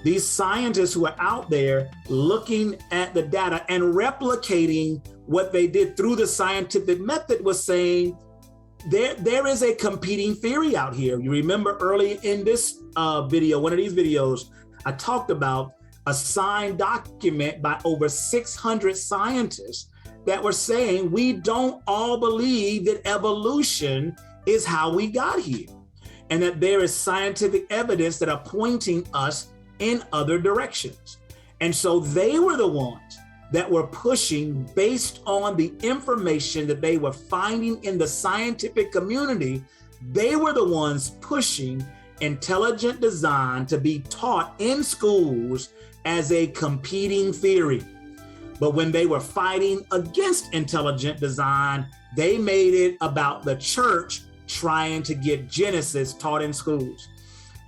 These scientists who are out there looking at the data and replicating what they did through the scientific method was saying, there is a competing theory out here. You remember early in this video, one of these videos, I talked about a signed document by over 600 scientists that were saying we don't all believe that evolution is how we got here, and that there is scientific evidence that are pointing us in other directions. And so they were the ones that were pushing based on the information that they were finding in the scientific community. They were the ones pushing intelligent design to be taught in schools as a competing theory. But when they were fighting against intelligent design, they made it about the church trying to get Genesis taught in schools.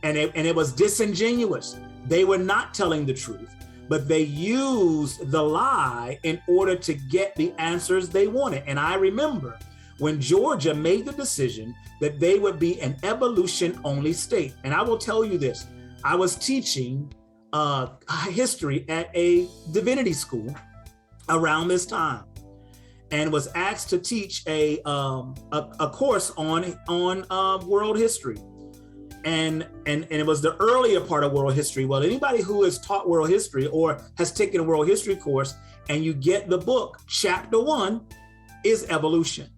And it was disingenuous. They were not telling the truth, but they used the lie in order to get the answers they wanted. And I remember when Georgia made the decision that they would be an evolution-only state. And I will tell you this, I was teaching history at a divinity school around this time, and was asked to teach a course on world history. And it was the earlier part of world history. Well, anybody who has taught world history or has taken a world history course and you get the book, chapter 1 is evolution.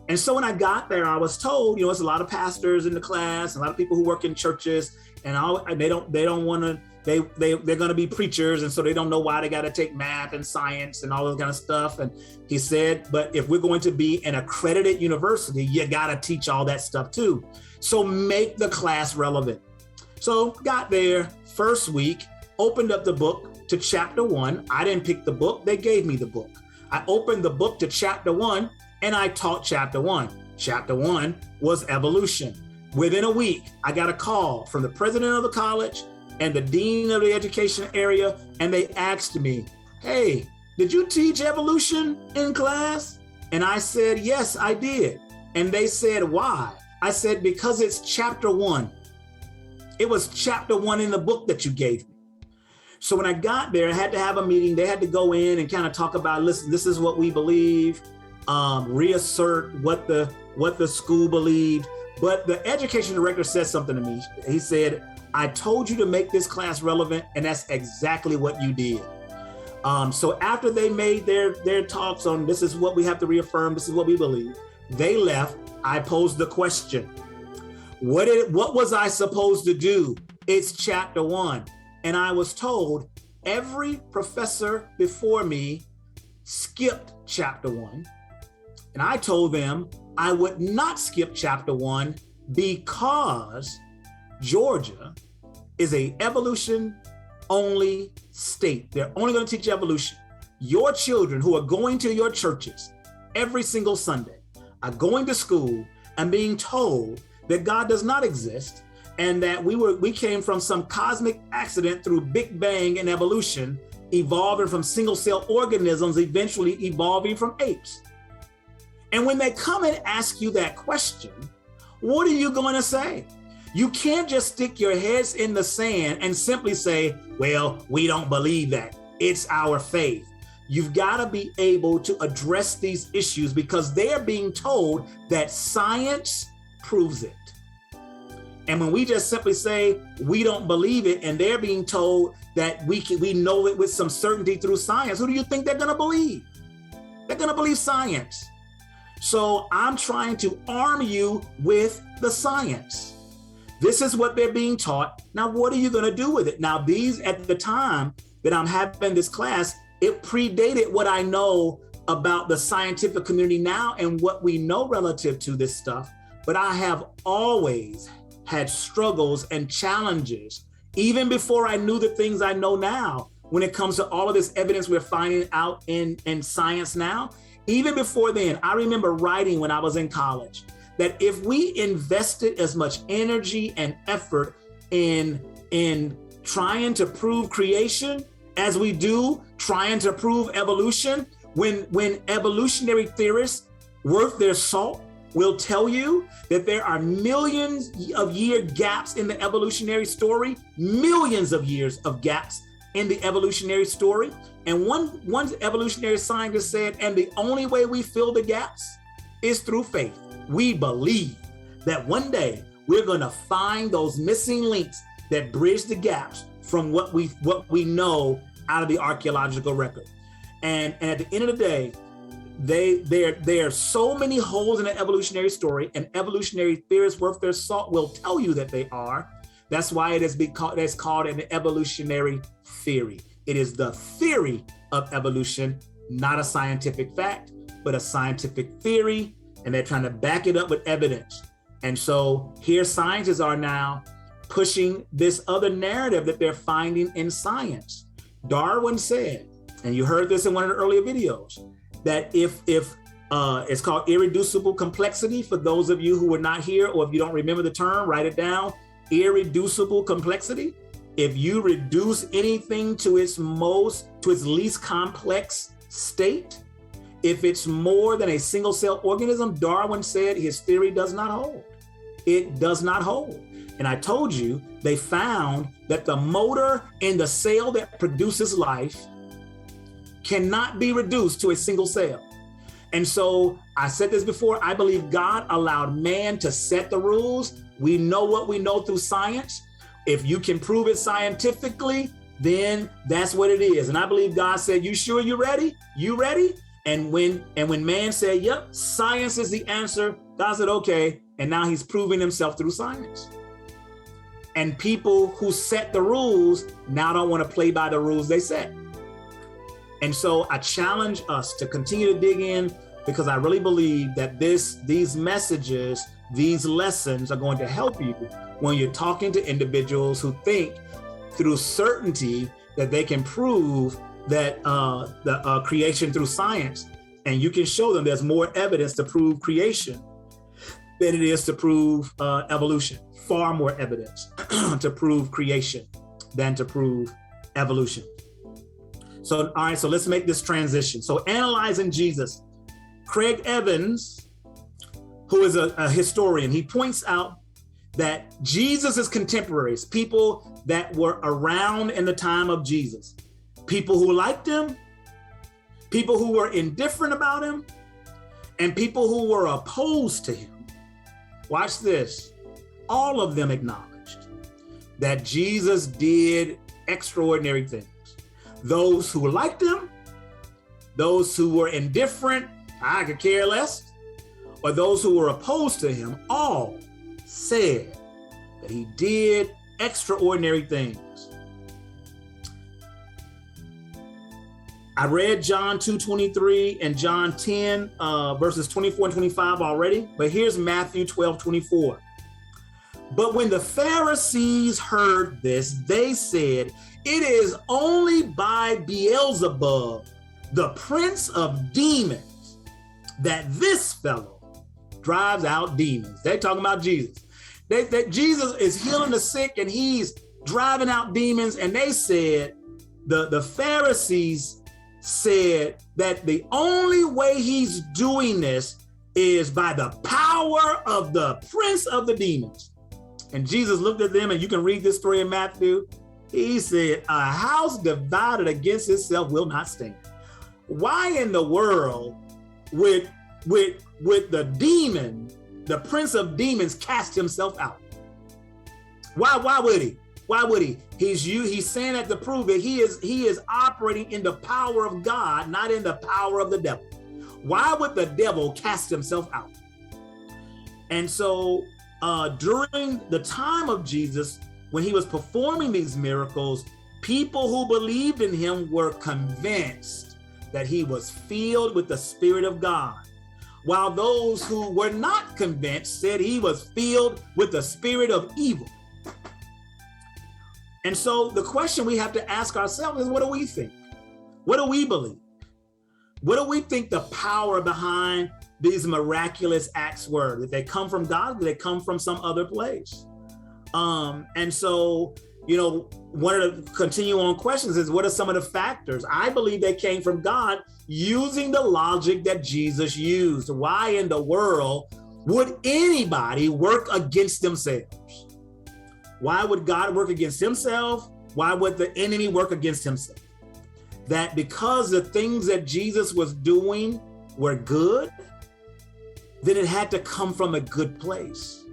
And so when I got there, I was told, there's a lot of pastors in the class, a lot of people who work in churches, and they're going to be preachers, and so they don't know why they got to take math and science and all that kind of stuff. And he said, but if we're going to be an accredited university, you got to teach all that stuff too. So make the class relevant. So got there first week, opened up the book to chapter 1. I didn't pick the book, they gave me the book. I opened the book to chapter 1 and I taught chapter 1. Chapter 1 was evolution. Within a week, I got a call from the president of the college and the dean of the education area, and they asked me, hey, did you teach evolution in class? And I said, yes, I did. And they said, why? I said, because it's chapter 1. It was chapter 1 in the book that you gave me. So when I got there, I had to have a meeting. They had to go in and kind of talk about, listen, this is what we believe, reassert what the school believed. But the education director said something to me. He said, I told you to make this class relevant, and that's exactly what you did. So after they made their talks on this is what we have to reaffirm, this is what we believe, they left. I posed the question, what was I supposed to do? It's chapter 1. And I was told every professor before me skipped chapter 1. And I told them I would not skip chapter 1 because Georgia is a evolution only state. They're only going to teach evolution. Your children who are going to your churches every single Sunday are going to school and being told that God does not exist and that we came from some cosmic accident through Big Bang and evolution, evolving from single cell organisms, eventually evolving from apes. And when they come and ask you that question, what are you going to say? You can't just stick your heads in the sand and simply say, well, we don't believe that. It's our faith. You've got to be able to address these issues because they are being told that science proves it. And when we just simply say we don't believe it and they're being told that we know it with some certainty through science, who do you think they're going to believe? They're going to believe science. So I'm trying to arm you with the science. This is what they're being taught. Now, what are you going to do with it? Now, these at the time that I'm having this class, it predated what I know about the scientific community now and what we know relative to this stuff. But I have always had struggles and challenges, even before I knew the things I know now, when it comes to all of this evidence we're finding out in science now. Even before then, I remember writing when I was in college that if we invested as much energy and effort in trying to prove creation as we do trying to prove evolution, when evolutionary theorists worth their salt will tell you that there are millions of year gaps in the evolutionary story, millions of years of gaps in the evolutionary story. And one evolutionary scientist said, and the only way we fill the gaps is through faith. We believe that one day we're going to find those missing links that bridge the gaps from what we know out of the archaeological record. And at the end of the day, there are so many holes in the evolutionary story, and evolutionary theorists worth their salt will tell you that they are. That's why it's called an evolutionary theory. It is the theory of evolution, not a scientific fact, but a scientific theory, and they're trying to back it up with evidence. And so here scientists are now pushing this other narrative that they're finding in science. Darwin said, and you heard this in one of the earlier videos, that if it's called irreducible complexity, for those of you who were not here, or if you don't remember the term, write it down, irreducible complexity. If you reduce anything to its least complex state, if it's more than a single cell organism, Darwin said his theory does not hold. It does not hold. And I told you, they found that the motor in the cell that produces life cannot be reduced to a single cell. And so I said this before, I believe God allowed man to set the rules. We know what we know through science. If you can prove it scientifically, then that's what it is. And I believe God said, you sure you ready? You ready? And when man said, yep, science is the answer, God said, okay. And now he's proving himself through science. And people who set the rules now don't want to play by the rules they set. And so I challenge us to continue to dig in, because I really believe that these messages, these lessons are going to help you when you're talking to individuals who think through certainty that they can prove that the creation through science, and you can show them there's more evidence to prove creation than it is to prove evolution. Far more evidence to prove creation than to prove evolution. So, all right, so let's make this transition. So analyzing Jesus, Craig Evans, who is a historian, he points out that Jesus' contemporaries, people that were around in the time of Jesus, people who liked him, people who were indifferent about him, and people who were opposed to him. Watch this. All of them acknowledged that Jesus did extraordinary things. Those who liked him, those who were indifferent, I could care less, or those who were opposed to him, all said that he did extraordinary things. I read John 2:23 and John 10, verses 24 and 25 already, but here's Matthew 12:24. But when the Pharisees heard this, they said, it is only by Beelzebub, the prince of demons, that this fellow drives out demons. They're talking about Jesus. That Jesus is healing the sick and he's driving out demons. And they said, the Pharisees said that the only way he's doing this is by the power of the prince of the demons. And Jesus looked at them, and you can read this story in Matthew. He said, a house divided against itself will not stand. Why in the world would the demon, the prince of demons, cast himself out? Why would he? Why would he? He's saying that to prove that he is operating in the power of God, not in the power of the devil. Why would the devil cast himself out? And so during the time of Jesus, when he was performing these miracles, people who believed in him were convinced that he was filled with the Spirit of God, while those who were not convinced said he was filled with the spirit of evil. And so the question we have to ask ourselves is, what do we think? What do we believe? What do we think the power behind these miraculous acts were? Did they come from God? Did they come from some other place? And so, one of the continue on questions is, what are some of the factors? I believe they came from God using the logic that Jesus used. Why in the world Would anybody work against themselves? Why would God work against himself? Why would the enemy work against himself? That because the things that Jesus was doing were good, then it had to come from a good place.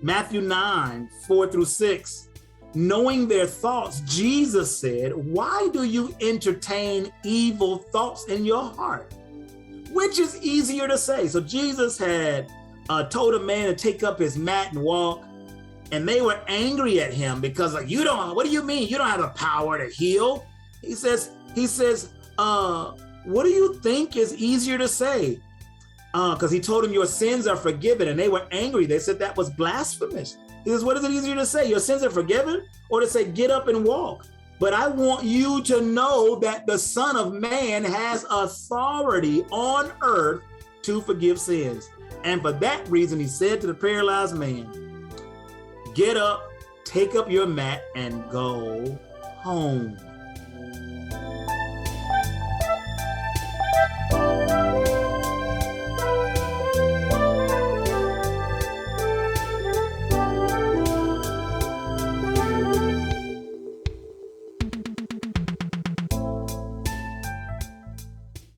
Matthew 9:4-6, knowing their thoughts, Jesus said, why do you entertain evil thoughts in your heart? Which is easier to say? So Jesus had told a man to take up his mat and walk, and they were angry at him because like, what do you mean? You don't have the power to heal. He says, what do you think is easier to say? Because he told him your sins are forgiven, and they were angry. They said that was blasphemous. He says, what is it easier to say? Your sins are forgiven, or to say, get up and walk? But I want you to know that the Son of Man has authority on earth to forgive sins. And for that reason, he said to the paralyzed man, get up, take up your mat, and go home.